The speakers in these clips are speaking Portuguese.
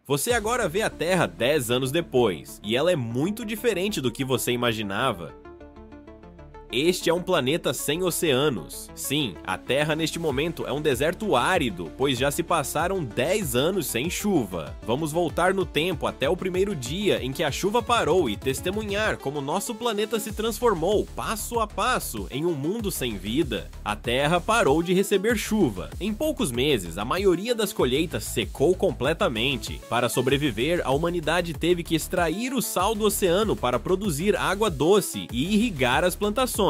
Você agora vê a Terra 10 anos depois, e ela é muito diferente do que você imaginava. Este é um planeta sem oceanos. Sim, a Terra neste momento é um deserto árido, pois já se passaram 10 anos sem chuva. Vamos voltar no tempo até o primeiro dia em que a chuva parou e testemunhar como nosso planeta se transformou, passo a passo, em um mundo sem vida. A Terra parou de receber chuva. Em poucos meses, a maioria das colheitas secou completamente. Para sobreviver, a humanidade teve que extrair o sal do oceano para produzir água doce e irrigar as plantações.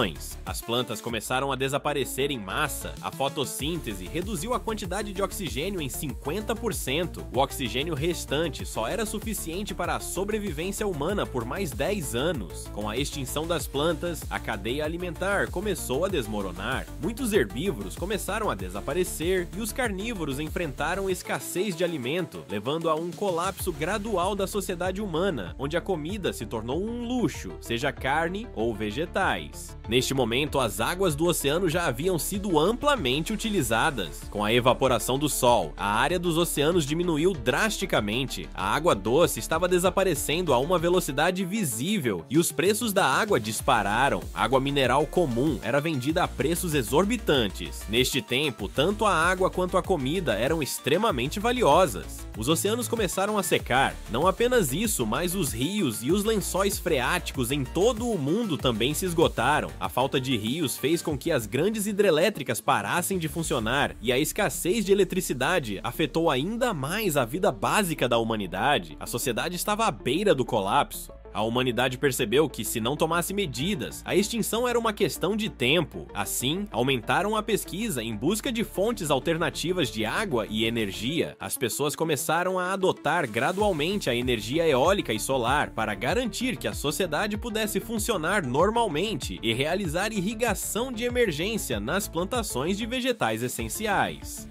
As plantas começaram a desaparecer em massa, a fotossíntese reduziu a quantidade de oxigênio em 50%. O oxigênio restante só era suficiente para a sobrevivência humana por mais 10 anos. Com a extinção das plantas, a cadeia alimentar começou a desmoronar. Muitos herbívoros começaram a desaparecer e os carnívoros enfrentaram escassez de alimento, levando a um colapso gradual da sociedade humana, onde a comida se tornou um luxo, seja carne ou vegetais. Neste momento, as águas do oceano já haviam sido amplamente utilizadas. Com a evaporação do Sol, a área dos oceanos diminuiu drasticamente. A água doce estava desaparecendo a uma velocidade visível e os preços da água dispararam. A água mineral comum era vendida a preços exorbitantes. Neste tempo, tanto a água quanto a comida eram extremamente valiosas. Os oceanos começaram a secar. Não apenas isso, mas os rios e os lençóis freáticos em todo o mundo também se esgotaram. A falta de rios fez com que as grandes hidrelétricas parassem de funcionar e a escassez de eletricidade afetou ainda mais a vida básica da humanidade. A sociedade estava à beira do colapso. A humanidade percebeu que, se não tomasse medidas, a extinção era uma questão de tempo. Assim, aumentaram a pesquisa em busca de fontes alternativas de água e energia. As pessoas começaram a adotar gradualmente a energia eólica e solar para garantir que a sociedade pudesse funcionar normalmente e realizar irrigação de emergência nas plantações de vegetais essenciais.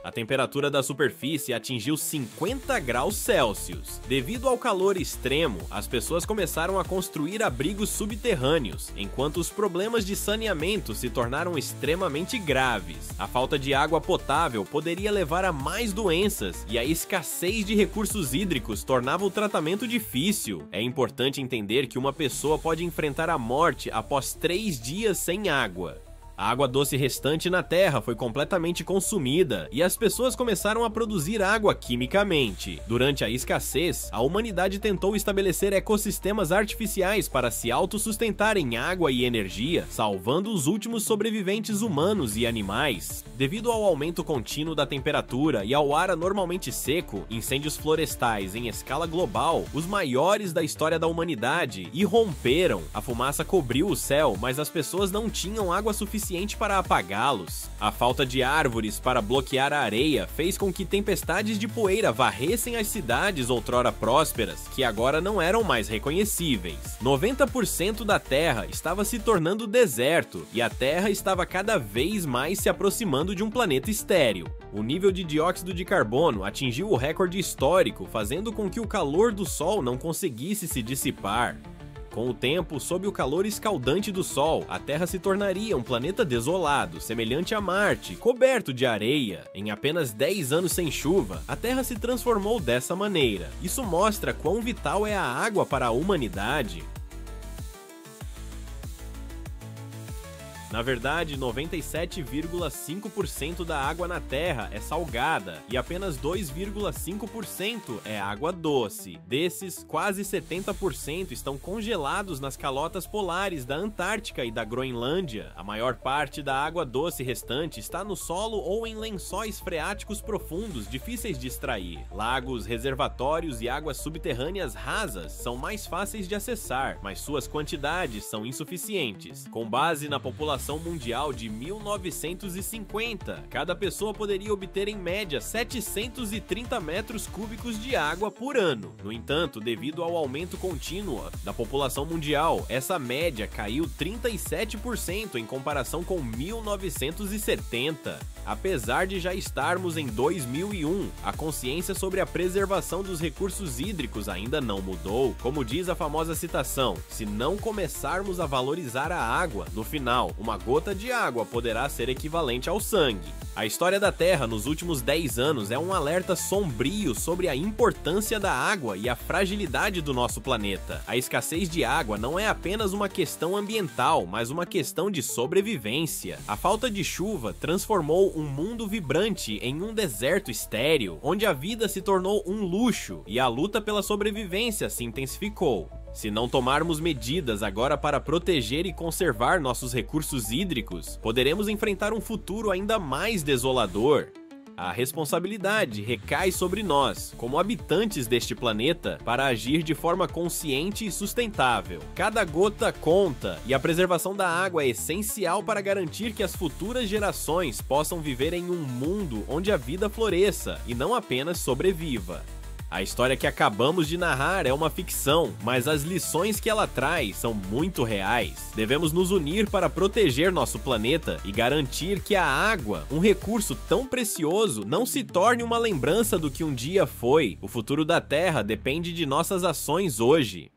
A temperatura da superfície atingiu 50 graus Celsius. Devido ao calor extremo, as pessoas começaram a construir abrigos subterrâneos, enquanto os problemas de saneamento se tornaram extremamente graves. A falta de água potável poderia levar a mais doenças, e a escassez de recursos hídricos tornava o tratamento difícil. É importante entender que uma pessoa pode enfrentar a morte após 3 dias sem água. A água doce restante na Terra foi completamente consumida e as pessoas começaram a produzir água quimicamente. Durante a escassez, a humanidade tentou estabelecer ecossistemas artificiais para se autossustentar em água e energia, salvando os últimos sobreviventes humanos e animais. Devido ao aumento contínuo da temperatura e ao ar anormalmente seco, incêndios florestais em escala global, os maiores da história da humanidade, irromperam. A fumaça cobriu o céu, mas as pessoas não tinham água suficiente para apagá-los. A falta de árvores para bloquear a areia fez com que tempestades de poeira varressem as cidades outrora prósperas, que agora não eram mais reconhecíveis. 90% da Terra estava se tornando deserto, e a Terra estava cada vez mais se aproximando de um planeta estéril. O nível de dióxido de carbono atingiu o recorde histórico, fazendo com que o calor do Sol não conseguisse se dissipar. Com o tempo, sob o calor escaldante do Sol, a Terra se tornaria um planeta desolado, semelhante a Marte, coberto de areia. Em apenas 10 anos sem chuva, a Terra se transformou dessa maneira. Isso mostra quão vital é a água para a humanidade. Na verdade, 97,5% da água na Terra é salgada e apenas 2,5% é água doce. Desses, quase 70% estão congelados nas calotas polares da Antártica e da Groenlândia. A maior parte da água doce restante está no solo ou em lençóis freáticos profundos difíceis de extrair. Lagos, reservatórios e águas subterrâneas rasas são mais fáceis de acessar, mas suas quantidades são insuficientes. Com base na população mundial de 1950, cada pessoa poderia obter em média 730 metros cúbicos de água por ano. No entanto, devido ao aumento contínuo da população mundial, essa média caiu 37% em comparação com 1970. Apesar de já estarmos em 2001, a consciência sobre a preservação dos recursos hídricos ainda não mudou. Como diz a famosa citação, se não começarmos a valorizar a água, no final, uma uma gota de água poderá ser equivalente ao sangue. A história da Terra nos últimos 10 anos é um alerta sombrio sobre a importância da água e a fragilidade do nosso planeta. A escassez de água não é apenas uma questão ambiental, mas uma questão de sobrevivência. A falta de chuva transformou um mundo vibrante em um deserto estéril, onde a vida se tornou um luxo e a luta pela sobrevivência se intensificou. Se não tomarmos medidas agora para proteger e conservar nossos recursos hídricos, poderemos enfrentar um futuro ainda mais desolador. A responsabilidade recai sobre nós, como habitantes deste planeta, para agir de forma consciente e sustentável. Cada gota conta, e a preservação da água é essencial para garantir que as futuras gerações possam viver em um mundo onde a vida floresça e não apenas sobreviva. A história que acabamos de narrar é uma ficção, mas as lições que ela traz são muito reais. Devemos nos unir para proteger nosso planeta e garantir que a água, um recurso tão precioso, não se torne uma lembrança do que um dia foi. O futuro da Terra depende de nossas ações hoje.